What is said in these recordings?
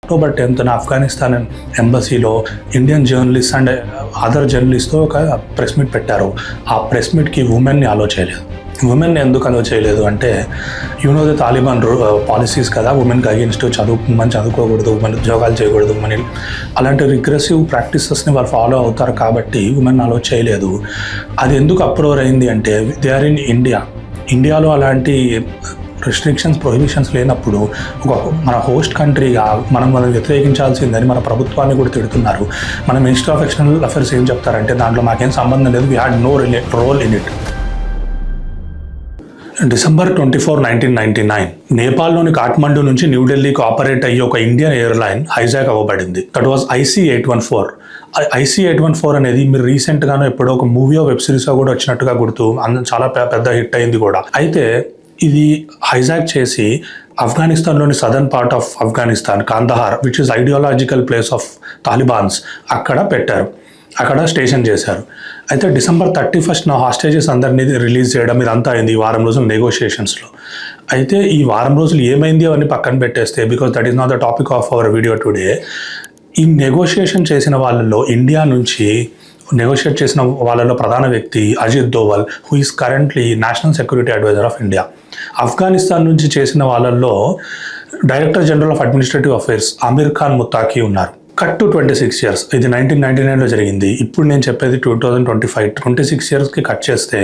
October 10న ఆఫ్ఘనిస్తాన్ ఎంబసీలో Indian journalist and other జర్నలిస్ట్తో ఒక ప్రెస్ మీట్ పెట్టారు. ఆ ప్రెస్ మీట్కి ఉమెన్ని అలో చేయలేదు. ఉమెన్ని ఎందుకు అలో చేయలేదు అంటే ద తాలిబాన్ పాలసీస్ కదా, ఉమెన్కి అగేన్స్ట్ చదువుకోకూడదు, ఉమెన్ ఉద్యోగాలు చేయకూడదు, ఉమెన్ అలాంటి రిగ్రెసివ్ ప్రాక్టీసెస్ని వాళ్ళు ఫాలో అవుతారు కాబట్టి ఉమెన్ అలో చేయలేదు. అది ఎందుకు అప్రూవర్ అయింది అంటే దే ఆర్ ఇన్ ఇండియాలో అలాంటి రిస్ట్రిక్షన్స్ ప్రొహిబిషన్స్ లేనప్పుడు మన హోస్ట్ కంట్రీగా మనం వ్యతిరేకించాల్సిందని మన ప్రభుత్వాన్ని కూడా తిడుతున్నారు. మన మినిస్టర్ ఆఫ్ ఎక్స్టర్నల్ అఫైర్స్ ఏం చెప్తారంటే దాంట్లో మాకేం సంబంధం లేదు, we had no role in it. December 24, 1999 నేపాల్లోని కాఠ్మండూ నుంచి న్యూఢిల్లీకి ఆపరేట్ అయ్యే ఒక ఇండియన్ ఎయిర్లైన్ హైజాక్ అవ్వబడింది. That was IC-814. IC-814 అనేది మీరు రీసెంట్గానో ఎప్పుడో ఒక మూవీయో వెబ్ సిరీస్లో కూడా వచ్చినట్టుగా గుర్తు, చాలా పెద్ద హిట్ అయింది కూడా. అయితే ఇది హైజాక్ చేసి ఆఫ్ఘనిస్తాన్లోని southern part of Afghanistan, Kandahar which is ideological place of Talibans, అక్కడ పెట్టారు, అక్కడ స్టేషన్ చేశారు. అయితే December 31 హాస్టేజెస్ అందరినీ రిలీజ్ చేయడం ఇదంతా అయింది ఈ వారం రోజులు నెగోషియేషన్స్లో. అయితే ఈ వారం రోజులు ఏమైంది అవన్నీ పక్కన పెట్టేస్తే, because that is not the topic of our video today, ఈ నెగోషియేషన్ చేసిన వాళ్ళలో ఇండియా నుంచి నెగోషియేట్ చేసిన వాళ్ళలో ప్రధాన వ్యక్తి Ajit Doval, who is currently national security advisor of India. Afghanistan నుంచి చేసిన వాళ్ళల్లో director general of administrative affairs Amir Khan Muttaqi ఉన్నారు. Cut to 26 years. ఇది 1999లో జరిగింది. ఇప్పుడు నేను చెప్పేది 2025. 26 yearsకి కట్ చేస్తే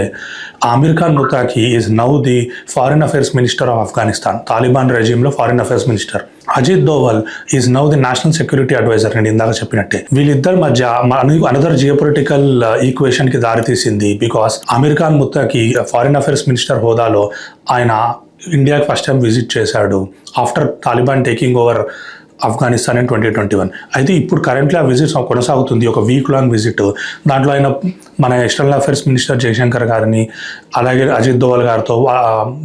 Amir Khan Muttaqi is now the foreign affairs minister of Afghanistan, Taliban రెజీమ్లో foreign affairs minister. Ajit Doval is now the national security advisor. నేను ఇందాక చెప్పినట్టే వీళ్ళిద్దరి మధ్య అనదర్ జియోపొలిటికల్ ఈక్వేషన్కి దారితీసింది. Because Amir Khan Muttaqi foreign affairs minister హోదాలో ఆయన ఇండియాకి ఫస్ట్ టైం విజిట్ చేశాడు after Taliban taking over Afghanistan in 2021. అయితే ఇప్పుడు కరెంట్లీ ఆ విజిట్ కొనసాగుతుంది, ఒక వీక్ లాంగ్ విజిట్. దాంట్లో ఆయన మన ఎక్స్టర్నల్ అఫైర్స్ మినిస్టర్ జయశంకర్ గారిని అలాగే అజిత్ దోవల్ గారితో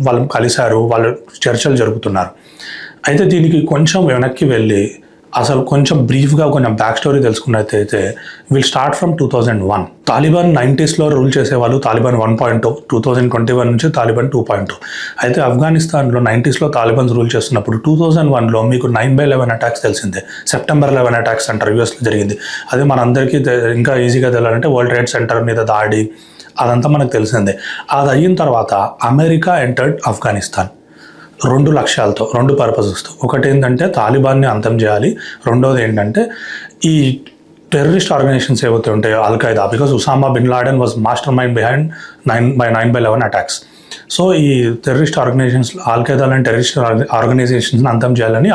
వాళ్ళు కలిశారు, వాళ్ళు చర్చలు జరుపుతున్నారు. అయితే దీనికి కొంచెం వెనక్కి వెళ్ళి అసలు కొంచెం బ్రీఫ్గా కొంచెం బ్యాక్ స్టోరీ తెలుసుకున్నట్టయితే విల్ స్టార్ట్ ఫ్రమ్ 2001. తాలిబాన్ 90sలో రూల్ చేసేవాళ్ళు, తాలిబాన్ 1.0, 2021 నుంచి తాలిబాన్ 2.0. అయితే ఆఫ్ఘనిస్తాన్లో 90sలో తాలిబాన్స్ రూల్ చేస్తున్నప్పుడు 2001లో మీకు 9/11 అటాక్స్ తెలిసిందే. September 11 అటాక్స్ అంటారు, యూఎస్లో జరిగింది. అదే మనందరికీ ఇంకా ఈజీగా తెలియాలంటే వరల్డ్ ట్రేడ్ సెంటర్ మీద దాడి, అదంతా మనకు తెలిసిందే. అది అయిన తర్వాత అమెరికా ఎంటర్డ్ ఆఫ్ఘనిస్తాన్ 2 లక్ష్యాలతో, 2 పర్పసెస్తో. ఒకటి ఏంటంటే తాలిబాన్ని అంతం చేయాలి, రెండోది ఏంటంటే ఈ టెర్రరిస్ట్ ఆర్గనైజేషన్స్ ఏవైతే ఉంటాయో al Qaeda, because Osama bin Laden was master mind behind 9/11 attacks. So ఈ టెర్రరిస్ట్ ఆర్గనైజేషన్స్, అల్-ఖైదా లాంటి టెర్రరిస్ట్ ఆర్గనైజేషన్స్ని అంతం చేయాలని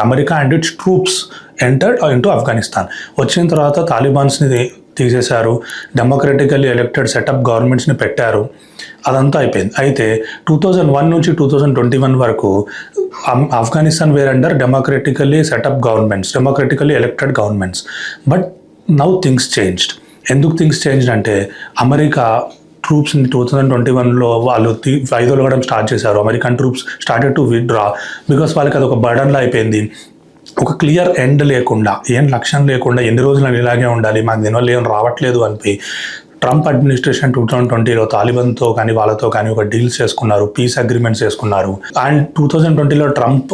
America and its troops entered into Afghanistan. వచ్చిన తర్వాత తాలిబాన్స్ని తీసేశారు, డెమోక్రటికల్లీ ఎలక్టెడ్ సెటప్ గవర్నమెంట్స్ని పెట్టారు, అదంతా అయిపోయింది. అయితే 2001 నుంచి 2021 వరకు Afghanistan were under democratically set up governments, democratically elected governments. But now things changed. ఎందుకు థింగ్స్ చేంజ్డ్ అంటే అమెరికా ట్రూప్స్ని 2021లో వాళ్ళు వైదొలగడం స్టార్ట్ చేశారు. American troops started to withdraw because వాళ్ళకి అది ఒక బర్డన్లా అయిపోయింది. ఒక క్లియర్ ఎండ్ లేకుండా, ఏం లక్ష్యం లేకుండా ఎన్ని రోజులు ఇలాగే ఉండాలి, మాకు దీనివల్ల ఏం రావట్లేదు అనిపి ట్రంప్ అడ్మినిస్ట్రేషన్ 2020లో తాలిబాన్తో కానీ వాళ్ళతో కానీ ఒక డీల్స్ చేసుకున్నారు, పీస్ అగ్రిమెంట్స్ చేసుకున్నారు. అండ్ 2020లో ట్రంప్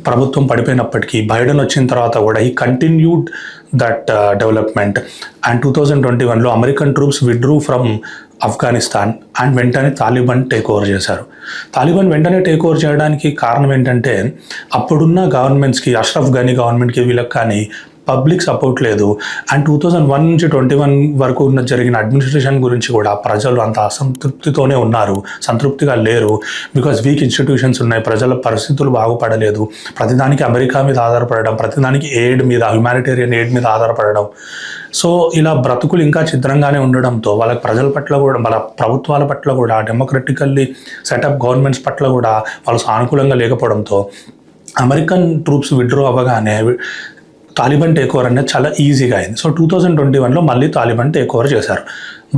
ప్రభుత్వం పడిపోయినప్పటికీ బైడెన్ వచ్చిన తర్వాత కూడా ఈ కంటిన్యూడ్ దట్ డెవలప్మెంట్. అండ్ 2021లో American troops withdrew from Afghanistan and వెంటనే తాలిబాన్ టేక్ ఓవర్ చేశారు. తాలిబాన్ వెంటనే టేక్ ఓవర్ చేయడానికి కారణం ఏంటంటే అప్పుడున్న గవర్నమెంట్స్కి, అష్రఫ్ ఘనీ గవర్నమెంట్కి వీళ్ళకి కానీ పబ్లిక్ సపోర్ట్ లేదు. అండ్ 2001 నుంచి 2021 వరకు జరిగిన అడ్మినిస్ట్రేషన్ గురించి కూడా ప్రజలు అంత అసంతృప్తితోనే ఉన్నారు, సంతృప్తిగా లేరు. బికాజ్ వీక్ ఇన్స్టిట్యూషన్స్ ఉన్నాయి, ప్రజల పరిస్థితులు బాగుపడలేదు, ప్రతిదానికి అమెరికా మీద ఆధారపడడం, ప్రతిదానికి ఎయిడ్ మీద, హ్యుమానిటేరియన్ ఎయిడ్ మీద ఆధారపడడం. సో ఇలా బ్రతుకులు ఇంకా చిత్రంగానే ఉండడంతో వాళ్ళకి ప్రజల పట్ల కూడా, వాళ్ళ ప్రభుత్వాల పట్ల కూడా, డెమోక్రటికల్లీ సెటప్ గవర్నమెంట్స్ పట్ల కూడా వాళ్ళు సానుకూలంగా లేకపోవడంతో అమెరికన్ ట్రూప్స్ విత్డ్రా అవ్వగానే తాలిబాన్ టేక్ ఓవర్ అనేది చాలా ఈజీగా అయింది. సో 2021లో మళ్ళీ తాలిబాన్ టేక్ ఓవర్ చేశారు.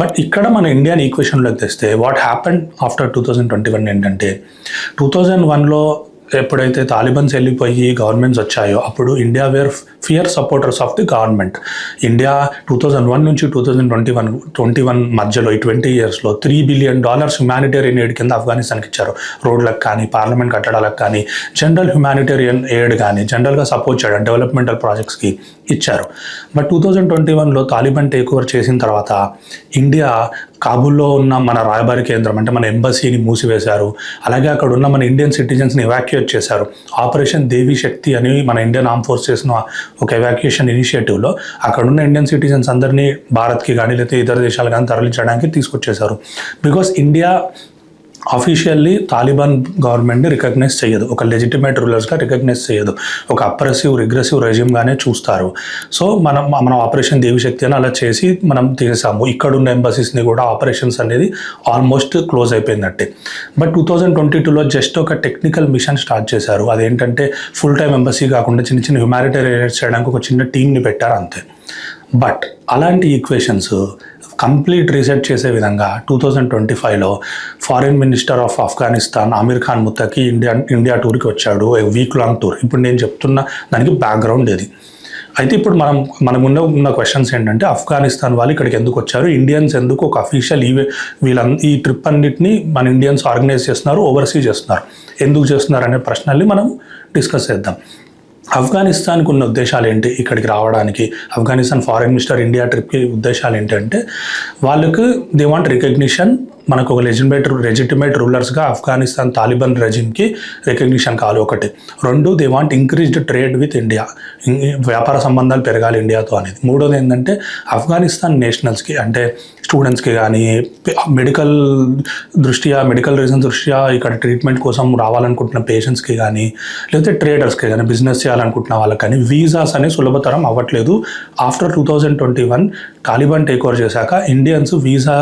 బట్ ఇక్కడ మన ఇండియన్ ఈక్వేషన్లోకి తెస్తే వాట్ హ్యాపెండ్ ఆఫ్టర్ 2021 ఏంటంటే 2001లో ఎప్పుడైతే తాలిబాన్స్ వెళ్ళిపోయి గవర్నమెంట్స్ వచ్చాయో అప్పుడు India where fear supporters of the government. India 2001 నుంచి 2021 మధ్యలో ఈ 20 yearsలో $3 billion హ్యుమానిటేరియన్ ఎయిడ్ కింద ఆఫ్ఘనిస్తాన్కి ఇచ్చారు. రోడ్లకు కానీ, పార్లమెంట్ కట్టడాలకు కానీ, జనరల్ హ్యుమానిటేరియన్ ఎయిడ్ కానీ, జనరల్గా సపోర్ట్ చేయడం డెవలప్మెంటల్ ప్రాజెక్ట్స్కి ఇచ్చారు. బట్ 2021లో తాలిబాన్ టేక్ ఓవర్ చేసిన తర్వాత ఇండియా కాబూల్లో ఉన్న మన రాయబారి కేంద్రం అంటే మన ఎంబసీని మూసివేశారు. అలాగే అక్కడ ఉన్న మన ఇండియన్ సిటిజన్స్ని ఎవాక్యుయేట్ చేశారు. ఆపరేషన్ దేవి శక్తి అని మన ఇండియన్ ఆర్మ్ ఫోర్స్ చేసిన ఒక ఎవాక్యుయేషన్ ఇనిషియేటివ్లో అక్కడ ఉన్న ఇండియన్ సిటిజన్స్ అందరినీ భారత్కి కానీ లేకపోతే ఇతర దేశాలు కానీ తరలించడానికి తీసుకొచ్చేశారు. బికాస్ ఇండియా అఫీషియల్లీ తాలిబాన్ గవర్నమెంట్ని రికగ్నైజ్ చేయదు, ఒక లెజిటిమేట్ రూలర్స్గా రికగ్నైజ్ చేయదు, ఒక అప్రెసివ్ రిగ్రెసివ్ రెజిమ్గానే చూస్తారు. సో మనం ఆపరేషన్ దేవిశక్తి అని అలా చేసి మనం తీసాము. ఇక్కడున్న ఎంబసీస్ని కూడా ఆపరేషన్స్ అనేది ఆల్మోస్ట్ క్లోజ్ అయిపోయిందట్టే. బట్ 2022లో జస్ట్ ఒక టెక్నికల్ మిషన్ స్టార్ట్ చేశారు. అదేంటంటే ఫుల్ టైం ఎంబసీ కాకుండా చిన్న చిన్న హ్యుమానిటేరియన్ చేయడానికి ఒక చిన్న టీమ్ని పెట్టారు అంతే. బట్ అలాంటి ఈక్వేషన్స్ కంప్లీట్ రీసెట్ చేసే విధంగా 2025లో foreign minister of Afghanistan Amir Khan Muttaqi India టూర్కి వచ్చాడు, వీక్ లాంగ్ టూర్. ఇప్పుడు నేను చెప్తున్న దానికి బ్యాక్గ్రౌండ్ ఇది. అయితే ఇప్పుడు మనం ఉన్న క్వశ్చన్స్ ఏంటంటే ఆఫ్ఘనిస్తాన్ వాళ్ళు ఇక్కడికి ఎందుకు వచ్చారు, ఇండియన్స్ ఎందుకు ఒక అఫీషియల్ ఈ ట్రిప్ అన్నిటిని మన ఇండియన్స్ ఆర్గనైజ్ చేస్తున్నారు, ఓవర్సీ చేస్తున్నారు, ఎందుకు చేస్తున్నారు అనే ప్రశ్నల్ని మనం డిస్కస్ చేద్దాం. ఆఫ్ఘనిస్తాన్కి ఉన్న ఉద్దేశాలు ఏంటి ఇక్కడికి రావడానికి, ఆఫ్ఘనిస్తాన్ ఫారిన్ మినిస్టర్ ఇండియా ట్రిప్కి ఉద్దేశాలు ఏంటంటే వాళ్ళకు దే వాంట్ రికగ్నిషన్, మనకు ఒక లెజిటిమేట్ రూలర్స్గా ఆఫ్ఘనిస్తాన్ తాలిబాన్ రెజిమ్కి రికగ్నిషన్ కావాలి ఒకటి. 2 they want increased trade with India, వ్యాపార సంబంధాలు పెరగాలి ఇండియాతో అనేది. 3వది ఏంటంటే ఆఫ్ఘనిస్తాన్ నేషనల్స్కి అంటే స్టూడెంట్స్కి కానీ మెడికల్ రీజన్ దృష్ట్యా ఇక్కడ ట్రీట్మెంట్ కోసం రావాలనుకుంటున్న పేషెంట్స్కి కానీ లేకపోతే ట్రేడర్స్కి కానీ బిజినెస్ చేయాలనుకుంటున్న వాళ్ళకి కానీ వీసాస్ అనేది సులభతరం అవ్వట్లేదు. ఆఫ్టర్ 2021 తాలిబాన్ టేక్ ఓవర్ చేశాక ఇండియన్స్ వీసా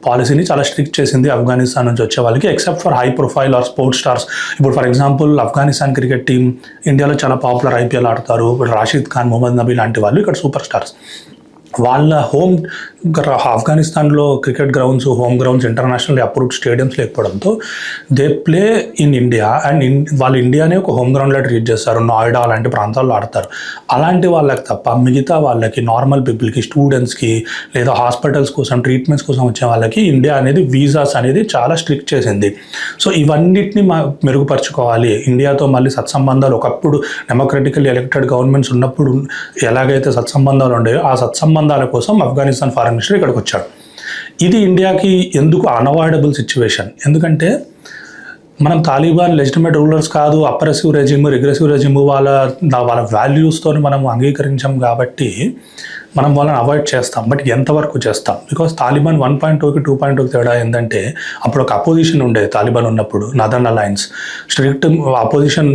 పాలసీని చాలా స్ట్రిక్ట్ చేసింది ఆఫ్ఘనిస్తాన్ నుంచి వచ్చే వాళ్ళకి, except for high profile or sports stars. ఇప్పుడు for example Afghanistan cricket team ఇండియాలో చాలా పాపులర్, ఐపీఎల్ ఆడతారు. రాషిద్ ఖాన్, మొహమ్మద్ నబీ లాంటి వాళ్ళు ఇక్కడ సూపర్ స్టార్స్. వాళ్ళ ఆఫ్ఘనిస్తాన్లో cricket grounds, home grounds, international approved stadiums లేకపోవడంతో they play in India and వాళ్ళు ఇండియానే ఒక హోమ్ గ్రౌండ్లో ట్రీట్ చేస్తారు. నోయిడా అలాంటి ప్రాంతాల్లో ఆడతారు. అలాంటి వాళ్ళకి తప్ప మిగతా వాళ్ళకి, నార్మల్ పీపుల్కి, స్టూడెంట్స్కి లేదా హాస్పిటల్స్ కోసం ట్రీట్మెంట్స్ కోసం వచ్చే వాళ్ళకి ఇండియా అనేది వీసాస్ అనేది చాలా స్ట్రిక్ట్ చేసింది. సో ఇవన్నిటిని మెరుగుపరచుకోవాలి, ఇండియాతో మళ్ళీ సత్సంబంధాలు, ఒకప్పుడు డెమోక్రటికల్లీ ఎలక్టెడ్ గవర్నమెంట్స్ ఉన్నప్పుడు ఎలాగైతే సత్సంబంధాలు ఉండేవో ఆ సత్సంబంధాల కోసం ఆఫ్ఘనిస్తాన్ ఫారెన్ మినిస్టర్ ఇక్కడికి వచ్చాడు. ఇది ఇండియాకి ఎందుకు అన్అవాయిడబుల్ సిచ్యువేషన్, ఎందుకంటే మనం తాలిబాన్ లెజిటిమేట్ రూలర్స్ కాదు, అప్రెసివ్ రెజిమ్, రిగ్రెసివ్ రెజిమ్, వాళ్ళ వాల్యూస్తో మనం అంగీకరించాం కాబట్టి మనం వాళ్ళని అవాయిడ్ చేస్తాం. బట్ ఎంతవరకు చేస్తాం? బికాస్ తాలిబాన్ 1.2కి 2.2కి తేడా ఏంటంటే అప్పుడు ఒక అపోజిషన్ ఉండేది తాలిబాన్ ఉన్నప్పుడు, నదర్న్ అలయన్స్, స్ట్రిక్ట్ అపోజిషన్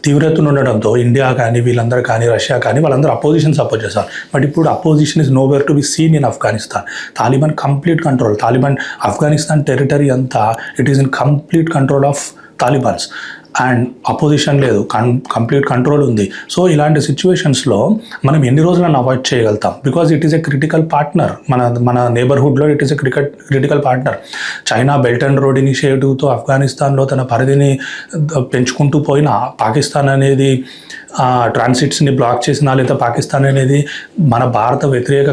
తీవ్రతను ఉండడంతో ఇండియా కానీ వీళ్ళందరూ కానీ రష్యా కానీ వాళ్ళందరూ అపోజిషన్ సపోర్ట్ చేస్తారు. బట్ ఇప్పుడు opposition is nowhere to be seen in Afghanistan. Taliban complete control, Afghanistan territory అంతా it is in complete control of Talibans and opposition లేదు, కంప్లీట్ కంట్రోల్ ఉంది. సో ఇలాంటి సిచ్యువేషన్స్లో మనం ఎన్ని రోజులను అవాయిడ్ చేయగలుగుతాం? Because it is a critical partner, మన నేబర్హుడ్లో it is a critical partner. China belt and road ఇనిషియేటివ్తో ఆఫ్ఘనిస్తాన్లో తన పరిధిని పెంచుకుంటూ పోయినా పాకిస్తాన్ అనేది ట్రాన్సిట్స్ని బ్లాక్ చేసినా లేదా పాకిస్తాన్ అనేది మన భారత వ్యతిరేక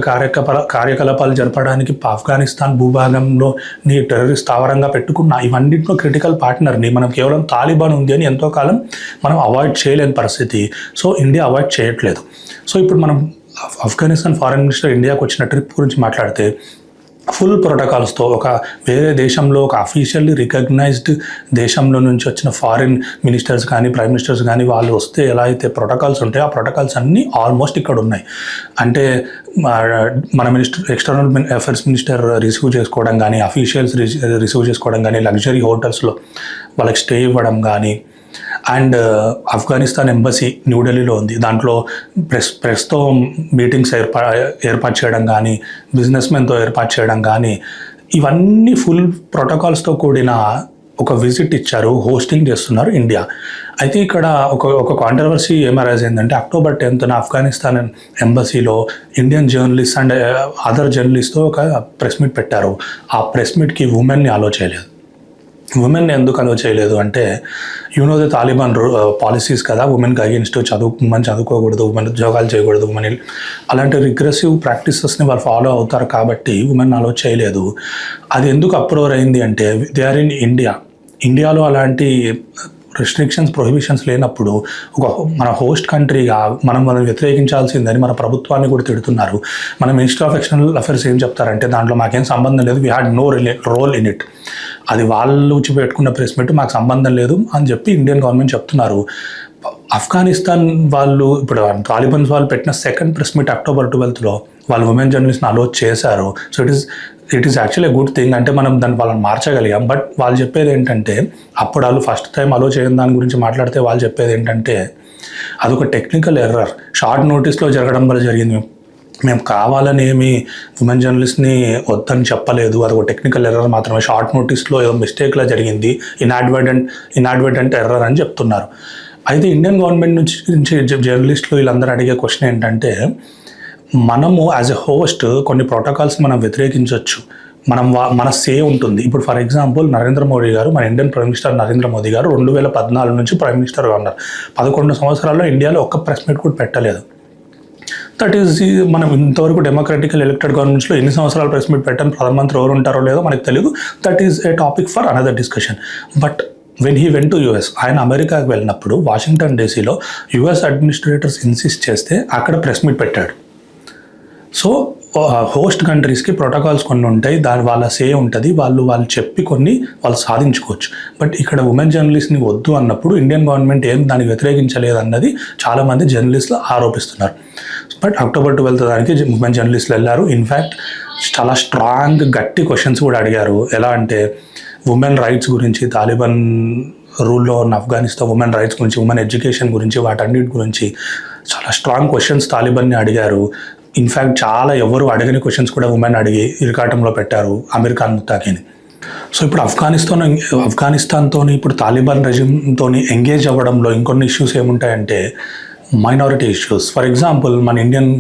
కార్యకలాపాలు జరపడానికి ఆఫ్ఘనిస్తాన్ భూభాగంలో టెర్రరిస్ట్ స్థావరంగా పెట్టుకున్న ఇవన్నింటిలో క్రిటికల్ పార్ట్నర్ని మనం కేవలం తాలిబాన్ ఉంది అని ఎంతో కాలం మనం అవాయిడ్ చేయలేని పరిస్థితి. సో ఇండియా అవాయిడ్ చేయట్లేదు. సో ఇప్పుడు మనం ఆఫ్ఘనిస్తాన్ ఫారెన్ మినిస్టర్ ఇండియాకు వచ్చిన ట్రిప్ గురించి మాట్లాడితే ఫుల్ ప్రోటోకాల్స్తో ఒక వేరే దేశంలో ఒక అఫీషియల్లీ రికగ్నైజ్డ్ దేశంలో నుంచి వచ్చిన ఫారిన్ మినిస్టర్స్ కానీ ప్రైమ్ మినిస్టర్స్ కానీ వాళ్ళు వస్తే ఎలా అయితే ప్రోటోకాల్స్ ఉంటాయో ఆ ప్రోటోకాల్స్ అన్నీ ఆల్మోస్ట్ ఇక్కడ ఉన్నాయి. అంటే మన ఎక్స్టర్నల్ అఫైర్స్ మినిస్టర్ రిసీవ్ చేసుకోవడం కానీ, అఫీషియల్స్ రిసీవ్ చేసుకోవడం కానీ, లగ్జరీ హోటల్స్లో వాళ్ళకి స్టే ఇవ్వడం కానీ, అండ్ ఆఫ్ఘనిస్తాన్ ఎంబసీ న్యూఢిల్లీలో ఉంది, దాంట్లో ప్రెస్తో మీటింగ్స్ ఏర్పాటు చేయడం కానీ, బిజినెస్ మెన్తో ఏర్పాటు చేయడం కానీ, ఇవన్నీ ఫుల్ ప్రోటోకాల్స్తో కూడిన ఒక విజిట్ ఇచ్చారు, హోస్టింగ్ చేస్తున్నారు ఇండియా. అయితే ఇక్కడ ఒక కాంట్రవర్సీ ఏమరైజ్ అయిందంటే అక్టోబర్ 10న ఆఫ్ఘనిస్తాన్ ఎంబసీలో ఇండియన్ జర్నలిస్ట్ అండ్ అదర్ జర్నలిస్ట్తో ఒక ప్రెస్ మీట్ పెట్టారు. ఆ ప్రెస్ మీట్కి ఉమెన్ని అలో చేయలేదు. ఉమెన్ ఎందుకు అలో చేయలేదు అంటే ది తాలిబాన్ పాలసీస్ కదా, ఉమెన్కి అగేన్స్ట్ ఉమెన్ చదువుకోకూడదు, ఉమెన్ ఉద్యోగాలు చేయకూడదు, ఉమెన్ అలాంటి రిగ్రెసివ్ ప్రాక్టీసెస్ని వాళ్ళు ఫాలో అవుతారు కాబట్టి ఉమెన్ అలో చేయలేదు. అది ఎందుకు అప్రూవర్ అయింది అంటే దే ఆర్ ఇన్ ఇండియాలో అలాంటి రిస్ట్రిక్షన్స్ ప్రొహిబిషన్స్ లేనప్పుడు మన హోస్ట్ కంట్రీగా మనం వ్యతిరేకించాల్సిందని మన ప్రభుత్వాన్ని కూడా తిడుతున్నారు. మన మినిస్టర్ ఆఫ్ ఎక్స్టర్నల్ అఫైర్స్ ఏం చెప్తారంటే దాంట్లో మాకేం సంబంధం లేదు, we had no role in it, అది వాళ్ళు పెట్టుకున్న ప్రెస్ మీట్ మాకు సంబంధం లేదు అని చెప్పి ఇండియన్ గవర్నమెంట్ చెప్తున్నారు. ఆఫ్ఘనిస్తాన్ వాళ్ళు ఇప్పుడు తాలిబాన్స్ వాళ్ళు పెట్టిన second press meet October 12th వాళ్ళు ఉమెన్ జర్నలిస్ట్ని అలో చేశారు. So it is actually good thing, అంటే మనం దాన్ని వాళ్ళని మార్చగలిగాం. బట్ వాళ్ళు చెప్పేది ఏంటంటే అప్పుడు వాళ్ళు ఫస్ట్ టైం అలో చేయని దాని గురించి మాట్లాడితే వాళ్ళు చెప్పేది ఏంటంటే అదొక టెక్నికల్ ఎర్రర్, షార్ట్ నోటీస్లో జరగడం వల్ల జరిగింది, మేము కావాలని ఏమి ఉమెన్ జర్నలిస్ట్ని వద్దని చెప్పలేదు, అది ఒక టెక్నికల్ ఎర్రర్ మాత్రమే, షార్ట్ నోటీస్లో ఏదో మిస్టేక్లా జరిగింది, ఇన్అడ్వర్టెంట్ ఎర్రర్ అని చెప్తున్నారు. అయితే ఇండియన్ గవర్నమెంట్ నుంచి జర్నలిస్టులు వీళ్ళందరూ అడిగే క్వశ్చన్ ఏంటంటే మనము యాజ్ ఎ హోస్ట్ కొన్ని ప్రోటోకాల్స్ని మనం వ్యతిరేకించవచ్చు, మన సే ఉంటుంది. ఇప్పుడు ఫర్ ఎగ్జాంపుల్ నరేంద్ర మోడీ గారు, మన Indian prime minister Narendra Modi గారు 2014 నుంచి ప్రైమ్ మినిస్టర్గా ఉన్నారు. 11 సంవత్సరాల్లో ఇండియాలో ఒక్క ప్రెస్ మీట్ కూడా పెట్టలేదు. దట్ ఈస్ మనం ఇంతవరకు డెమోక్రటికల్ ఎలక్టెడ్ గవర్నమెంట్స్లో ఎన్ని సంవత్సరాలు ప్రెస్ మీట్ పెట్టని ప్రధానమంత్రి ఎవరు ఉంటారో లేదో మనకు తెలియదు. That is a topic for another discussion. But when he went to US, ఆయన అమెరికాకి వెళ్ళినప్పుడు వాషింగ్టన్ డీసీలో US అడ్మినిస్ట్రేటర్స్ ఇన్సిస్ట్ చేస్తే అక్కడ ప్రెస్ మీట్ పెట్టాడు. సో హోస్ట్ కంట్రీస్కి ప్రోటోకాల్స్ కొన్ని ఉంటాయి, వాళ్ళ సే ఉంటుంది, వాళ్ళు చెప్పి వాళ్ళు సాధించుకోవచ్చు. బట్ ఇక్కడ ఉమెన్ జర్నలిస్ట్ని వద్దు అన్నప్పుడు ఇండియన్ గవర్నమెంట్ ఏం దానికి వ్యతిరేకించలేదు అన్నది చాలామంది జర్నలిస్టులు ఆరోపిస్తున్నారు. బట్ October 12th దానికి ఉమెన్ జర్నలిస్టులు వెళ్ళారు. ఇన్ఫ్యాక్ట్ చాలా స్ట్రాంగ్ గట్టి క్వశ్చన్స్ కూడా అడిగారు. ఎలా అంటే ఉమెన్ రైట్స్ గురించి, తాలిబాన్ రూల్లో ఉన్న ఆఫ్ఘనిస్తాన్ ఉమెన్ రైట్స్ గురించి, ఉమెన్ ఎడ్యుకేషన్ గురించి, వాటన్నిటి గురించి చాలా స్ట్రాంగ్ క్వశ్చన్స్ తాలిబాన్ని అడిగారు. ఇన్ఫ్యాక్ట్ చాలా ఎవరు అడగని క్వశ్చన్స్ కూడా ఉమెన్ అడిగి ఇరకాటంలో పెట్టారు అమీర్ ముత్తాకిని. సో ఇప్పుడు ఆఫ్ఘనిస్తాన్తో ఇప్పుడు తాలిబాన్ రెజిమ్తో ఎంగేజ్ అవ్వడంలో ఇంకొన్ని ఇష్యూస్ ఏముంటాయంటే మైనారిటీ ఇష్యూస్. ఫర్ ఎగ్జాంపుల్ మన ఇండియన్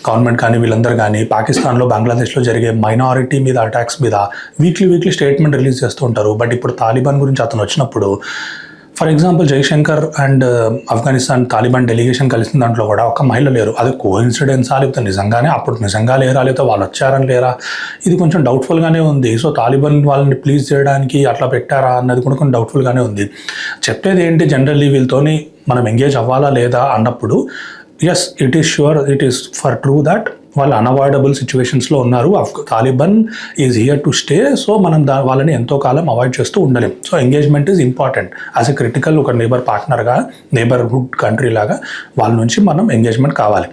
గవర్నమెంట్ కానీ వీళ్ళందరూ కానీ పాకిస్తాన్లో, బంగ్లాదేశ్లో జరిగే మైనారిటీ మీద అటాక్స్ మీద వీక్లీ స్టేట్మెంట్ రిలీజ్ చేస్తూ ఉంటారు. బట్ ఇప్పుడు తాలిబాన్ గురించి అతను వచ్చినప్పుడు for example Jaishankar and Afghanistan Taliban delegation కలిసిన దాంట్లో కూడా ఒక మహిళ లేరు. అది కోఇన్సిడెన్సా లేకపోతే నిజంగానే అప్పుడు నిజంగా లేరా, లేకపోతే వాళ్ళు వచ్చారని లేరా, ఇది కొంచెం డౌట్ఫుల్గానే ఉంది. సో తాలిబాన్ వాళ్ళని ప్లీజ్ చేయడానికి అట్లా పెట్టారా అన్నది కూడా కొంచెం డౌట్ఫుల్గానే ఉంది. చెప్పేది ఏంటి, జనరల్లీ వీళ్ళతోని మనం ఎంగేజ్ అవ్వాలా లేదా అన్నప్పుడు yes it is sure, it is for true that వాళ్ళు అన్అవాయిడబుల్ సిచ్యువేషన్స్లో ఉన్నారు. Taliban is here to stay. So మనం వాళ్ళని ఎంతో కాలం అవాయిడ్ చేస్తూ ఉండలేం. So engagement is important as a critical, ఒక నేబర్హుడ్ కంట్రీ లాగా వాళ్ళ నుంచి మనం ఎంగేజ్మెంట్ కావాలి.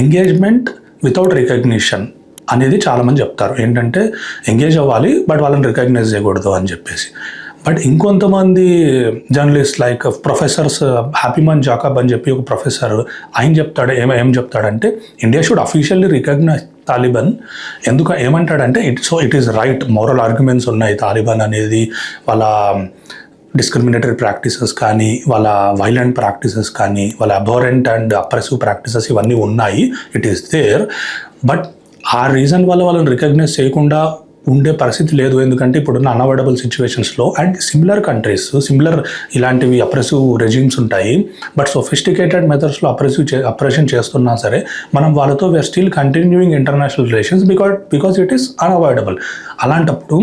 ఎంగేజ్మెంట్ వితౌట్ రికగ్నిషన్ అనేది చాలామంది చెప్తారు. ఏంటంటే ఎంగేజ్ అవ్వాలి బట్ వాళ్ళని రికగ్నైజ్ చేయకూడదు అని చెప్పేసి. బట్ ఇంకొంతమంది journalist like professors, Happymon Jacob అని చెప్పి ఒక ప్రొఫెసర్, ఆయన చెప్తాడు ఏం చెప్తాడంటే India should officially recognise Taliban. ఏమంటాడంటే it is right, moral arguments ఉన్నాయి. తాలిబాన్ అనేది వాళ్ళ డిస్క్రిమినేటరీ ప్రాక్టీసెస్ కానీ, వాళ్ళ వైలెంట్ ప్రాక్టీసెస్ కానీ, వాళ్ళ అబోరెంట్ అండ్ అప్రెసివ్ ప్రాక్టీసెస్ ఇవన్నీ ఉన్నాయి, ఇట్ ఈస్ దేర్. బట్ ఆ రీజన్ వల్ల వాళ్ళని రికగ్నైజ్ చేయకుండా ఉండే పరిస్థితి లేదు. ఎందుకంటే ఇప్పుడున్న అన్అవాయిడబుల్ సిచ్యువేషన్స్లో అండ్ సిమిలర్ ఇలాంటివి అప్రెసివ్ రెజిమ్స్ ఉంటాయి. బట్ సొఫిస్టికేటెడ్ మెథడ్స్లో అప్రెషన్ చేస్తున్నా సరే మనం వాళ్ళతో we are still continuing international relations because it is unavoidable. అలాంటప్పుడు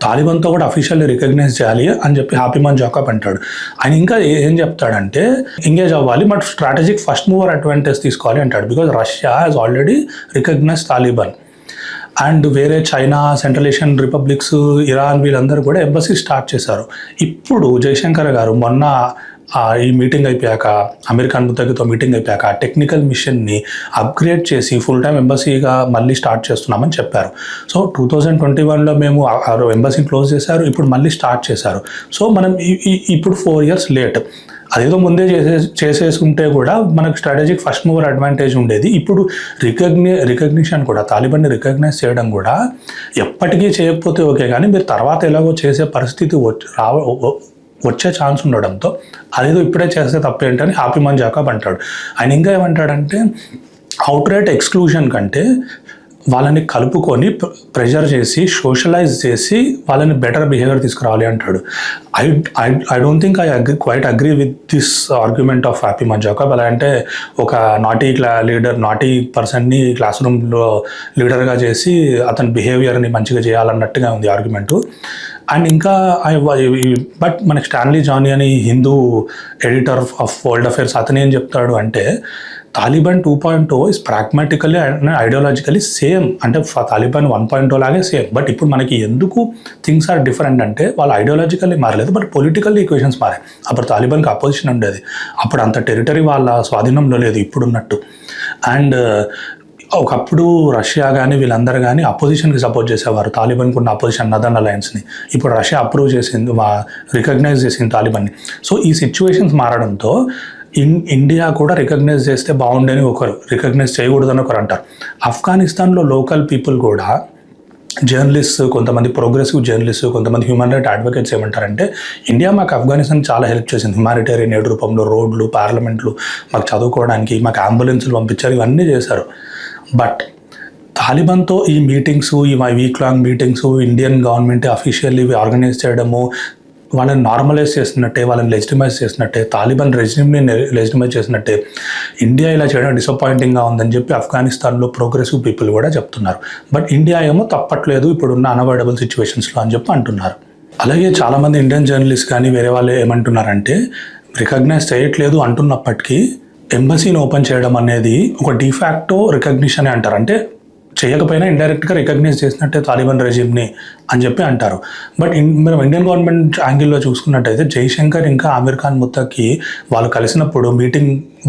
తాలిబాన్తో కూడా అఫీషియల్లీ రికగ్నైజ్ చేయాలి అని చెప్పి హ్యాపీమన్ జాకబ్ అంటాడు. ఆయన ఇంకా ఏం చెప్తాడంటే ఎంగేజ్ అవ్వాలి but strategic first mover advantage తీసుకోవాలి అంటాడు. Because Russia has already recognise Taliban and వేరే China, Central Asian republics, Iran వీళ్ళందరూ కూడా ఎంబసీ స్టార్ట్ చేశారు. ఇప్పుడు జయశంకర్ గారు మొన్న ఈ మీటింగ్ అయిపోయాక, అమెరికా ముత్తగితో మీటింగ్ అయిపోయాక టెక్నికల్ మిషన్ని అప్గ్రేడ్ చేసి ఫుల్ టైం ఎంబసీగా మళ్ళీ స్టార్ట్ చేస్తున్నామని చెప్పారు. సో 2021లో మేము ఎంబసీని క్లోజ్ చేశారు, ఇప్పుడు మళ్ళీ స్టార్ట్ చేశారు. సో మనం ఇప్పుడు 4 years లేట్. అదేదో ముందే చేసేసుకుంటే కూడా మనకు స్ట్రాటజిక్ ఫస్ట్ మూవర్ అడ్వాంటేజ్ ఉండేది. ఇప్పుడు రికగ్నిషన్ కూడా, తాలిబాన్ని రికగ్నైజ్ చేయడం కూడా ఎప్పటికీ చేయకపోతే ఓకే, కానీ మీరు తర్వాత ఎలాగో చేసే పరిస్థితి వచ్చే ఛాన్స్ ఉండడంతో అదేదో ఇప్పుడే చేస్తే తప్పేంటని హ్యాపీమన్ జాకబ్ అంటాడు. ఆయన ఇంకా ఏమంటాడంటే అవుట్రైట్ ఎక్స్క్లూజన్ కంటే వాళ్ళని కలుపుకొని ప్రెషర్ చేసి సోషలైజ్ చేసి వాళ్ళని బెటర్ బిహేవియర్ తీసుకురావాలి అంటాడు. I don't think I quite agree with this argument of Happymon Jacob. ఎలా అంటే ఒక నాటీ పర్సన్ని క్లాస్ రూమ్లో లీడర్గా చేసి అతని బిహేవియర్ని మంచిగా చేయాలన్నట్టుగా ఉంది ఆర్గ్యుమెంటు. అండ్ ఇంకా బట్ మనకి స్టాన్లీ జానీ అని Hindu editor of world affairs అతను ఏం చెప్తాడు అంటే Taliban 2.0 is pragmatically and ideologically same. అంటే తాలిబాన్ 1.0 లాగే సేమ్. బట్ ఇప్పుడు మనకి ఎందుకు థింగ్స్ ఆర్ డిఫరెంట్ అంటే వాళ్ళు ఐడియాలజికల్లీ మారలేదు, బట్ పొలిటికల్ ఈక్వేషన్స్ మారాయి. అప్పుడు తాలిబాన్కి అపోజిషన్ ఉండేది, అప్పుడు అంత టెరిటరీ వాళ్ళ స్వాధీనంలో లేదు ఇప్పుడున్నట్టు. అండ్ ఒకప్పుడు రష్యా కానీ వీళ్ళందరూ కానీ అపోజిషన్కి సపోర్ట్ చేసేవారు, తాలిబాన్కి ఉన్న అపోజిషన్ నదర్న్ అలయన్స్ని. ఇప్పుడు రష్యా అప్రూవ్ చేసింది, రికగ్నైజ్ చేసింది తాలిబాన్ని. సో ఈ సిచ్యువేషన్స్ మారడంతో ఇండియా కూడా రికగ్నైజ్ చేస్తే బాగుండని ఒకరు, రికగ్నైజ్ చేయకూడదని ఒకరు అంటారు. ఆఫ్ఘనిస్తాన్లో లోకల్ పీపుల్ కూడా, జర్నలిస్ట్, కొంతమంది ప్రోగ్రెసివ్ జర్నలిస్ట్, కొంతమంది హ్యూమన్ రైట్ అడ్వకేట్స్ ఏమంటారంటే ఇండియా మాకు ఆఫ్ఘనిస్తాన్ చాలా హెల్ప్ చేసింది, హ్యుమానిటేరియన్ ఎయిడ్ రూపంలో, రోడ్లు, పార్లమెంట్లు, మాకు చదువుకోవడానికి మాకు అంబులెన్సులు పంపించారు, ఇవన్నీ చేశారు. బట్ తాలిబాన్తో ఈ మీటింగ్స్, ఈ week long meetings Indian government officially organise చేయడము, వాళ్ళని నార్మలైజ్ చేసినట్టే, వాళ్ళని లెజిటిమైజ్ చేసినట్టే, తాలిబాన్ రెజిమ్ని లెజిటిమైజ్ చేసినట్టే ఇండియా ఇలా చేయడం డిసప్పాయింటింగ్గా ఉందని చెప్పి ఆఫ్ఘనిస్తాన్లో ప్రోగ్రెసివ్ పీపుల్ కూడా చెప్తున్నారు. బట్ ఇండియా ఏమో తప్పట్లేదు ఇప్పుడున్న అన్అవాయిడబుల్ సిచ్యువేషన్స్లో అని చెప్పి అంటున్నారు. అలాగే చాలామంది ఇండియన్ జర్నలిస్ట్ కానీ వేరే వాళ్ళు ఏమంటున్నారంటే రికగ్నైజ్ చేయట్లేదు అంటున్నప్పటికీ ఎంబసీని ఓపెన్ చేయడం అనేది ఒక డిఫాక్టో రికగ్నిషన్ అంటారు. అంటే చేయకపోయినా ఇండైరెక్ట్గా రికగ్నైజ్ చేసినట్టే తాలిబాన్ రెజిమ్ని అని చెప్పి అంటారు. బట్ మనం ఇండియన్ గవర్నమెంట్ యాంగిల్లో చూసుకున్నట్టయితే జైశంకర్ ఇంకా ఆమీర్ ఖాన్ ముత్తకి వాళ్ళు కలిసినప్పుడు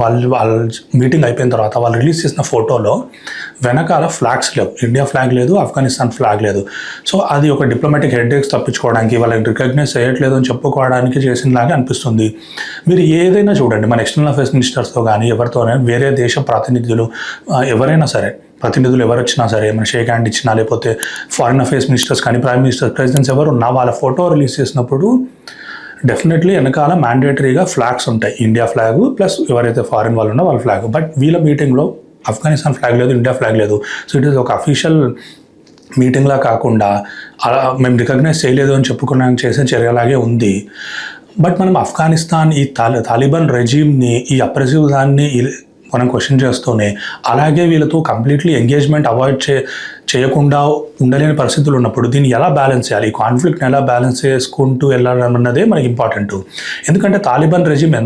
వాళ్ళ మీటింగ్ అయిపోయిన తర్వాత వాళ్ళు రిలీజ్ చేసిన ఫోటోలో వెనకాల ఫ్లాగ్స్ లేవు, ఇండియా ఫ్లాగ్ లేదు, ఆఫ్ఘనిస్తాన్ ఫ్లాగ్ లేదు. సో అది ఒక డిప్లొమాటిక్ హెడ్ఏక్స్ తప్పించుకోవడానికి, వాళ్ళని రికగ్నైజ్ చేయట్లేదు అని చెప్పుకోవడానికి చేసినలాగే అనిపిస్తుంది. మీరు ఏదైనా చూడండి, మన ఎక్స్టర్నల్ అఫేర్స్ మినిస్టర్స్తో కానీ ఎవరితోనే, వేరే దేశ ప్రాతినిధ్యులు ఎవరైనా సరే, ప్రతినిధులు ఎవరు వచ్చినా సరే, మన షేక్ హ్యాండ్ ఇచ్చినా, లేకపోతే ఫారిన్ అఫేర్స్ మినిస్టర్స్ కానీ, ప్రైమ్ మినిస్టర్స్, ప్రెసిడెంట్స్ ఎవరు ఉన్నా వాళ్ళ ఫోటో రిలీజ్ చేసినప్పుడు డెఫినెట్లీ వెనకాల మ్యాండేటరీగా ఫ్లాగ్స్ ఉంటాయి, ఇండియా ఫ్లాగ్ ప్లస్ ఎవరైతే ఫారిన్ వాళ్ళు ఉన్నా వాళ్ళ ఫ్లాగ్. బట్ వీళ్ళ మీటింగ్లో ఆఫ్ఘనిస్తాన్ ఫ్లాగ్ లేదు, ఇండియా ఫ్లాగ్ లేదు. సో ఇట్ ఈస్ ఒక అఫీషియల్ మీటింగ్లా కాకుండా అలా మేము రికగ్నైజ్ చేయలేదు అని చెప్పుకున్నాక చేసే చర్యలాగే ఉంది. బట్ మనం ఆఫ్ఘనిస్తాన్ ఈ తాలిబాన్ రెజీమ్ని, ఈ అప్రెసివ్ దాన్ని మనం క్వశ్చన్ చేస్తూనే అలాగే వీళ్ళతో కంప్లీట్లీ ఎంగేజ్మెంట్ అవాయిడ్ చేయకుండా ఉండలేని పరిస్థితులు ఉన్నప్పుడు దీన్ని ఎలా బ్యాలెన్స్ చేయాలి, ఈ కాన్ఫ్లిక్ట్ని ఎలా బ్యాలెన్స్ చేసుకుంటూ వెళ్ళాలన్నదే మనకి ఇంపార్టెంట్. ఎందుకంటే తాలిబాన్ రెజిమ్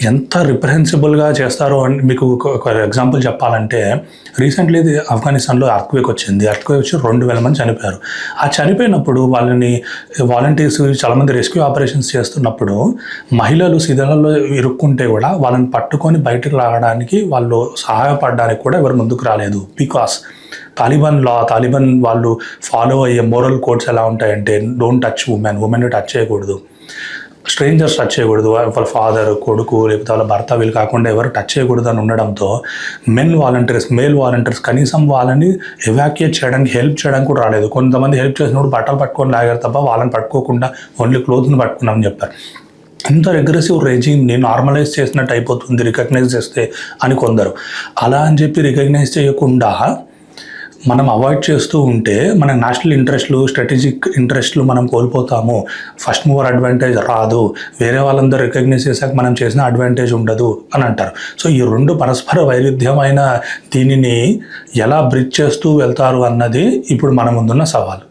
ఎంత రిప్రహెన్సిబుల్గా చేస్తారో అని మీకు ఒక ఎగ్జాంపుల్ చెప్పాలంటే, రీసెంట్లీ ఆఫ్ఘనిస్తాన్లో అర్త్క్వేక్ వచ్చింది. అర్త్క్వేక్ వచ్చి 2,000 మంది చనిపోయారు. ఆ చనిపోయినప్పుడు వాళ్ళని వాలంటీర్స్ చాలామంది రెస్క్యూ ఆపరేషన్స్ చేస్తున్నప్పుడు మహిళలు శిథిలాల్లో ఇరుక్కుంటే కూడా వాళ్ళని పట్టుకొని బయటకు రావడానికి, వాళ్ళు సహాయపడడానికి కూడా ఎవరు ముందుకు రాలేదు. బికాస్ తాలిబాన్ వాళ్ళు ఫాలో అయ్యే మోరల్ కోడ్స్ ఎలా ఉంటాయంటే డోంట్ టచ్ ఉమెన్ టచ్ చేయకూడదు, స్ట్రేంజర్స్ టచ్ చేయకూడదు, వాళ్ళ ఫాదర్, కొడుకు, లేకపోతే వాళ్ళ భర్త వీళ్ళు కాకుండా ఎవరు టచ్ చేయకూడదు అని ఉండడంతో మేల్ వాలంటీర్స్ కనీసం వాళ్ళని ఎవాక్యుయేట్ చేయడానికి, హెల్ప్ చేయడానికి కూడా రాలేదు. కొంతమంది హెల్ప్ చేసినప్పుడు బట్టలు పట్టుకొని లాగారు తప్ప వాళ్ళని పట్టుకోకుండా ఓన్లీ క్లోత్ని పట్టుకున్నామని చెప్పారు. ఇంత అగ్రెసివ్ రెజీమ్ని నార్మలైజ్ చేసినట్టు అయిపోతుంది రికగ్నైజ్ చేస్తే అని కొందరు. అలా అని చెప్పి రికగ్నైజ్ చేయకుండా మనం అవాయిడ్ చేస్తూ ఉంటే మన నేషనల్ ఇంట్రెస్ట్లు, స్ట్రాటజిక్ ఇంట్రెస్ట్లు మనం కోల్పోతాము. ఫస్ట్ మూవర్ అడ్వాంటేజ్ రాదు, వేరే వాళ్ళందరూ రికగ్నైజ్ చేశాక మనం చేసిన అడ్వాంటేజ్ ఉండదు అని అంటారు. సో ఈ రెండు పరస్పర వైరుధ్యమైన దీనిని ఎలా బ్రిడ్జ్ చేస్తూ వెళ్తారు అన్నది ఇప్పుడు మన ముందున్న సవాల్.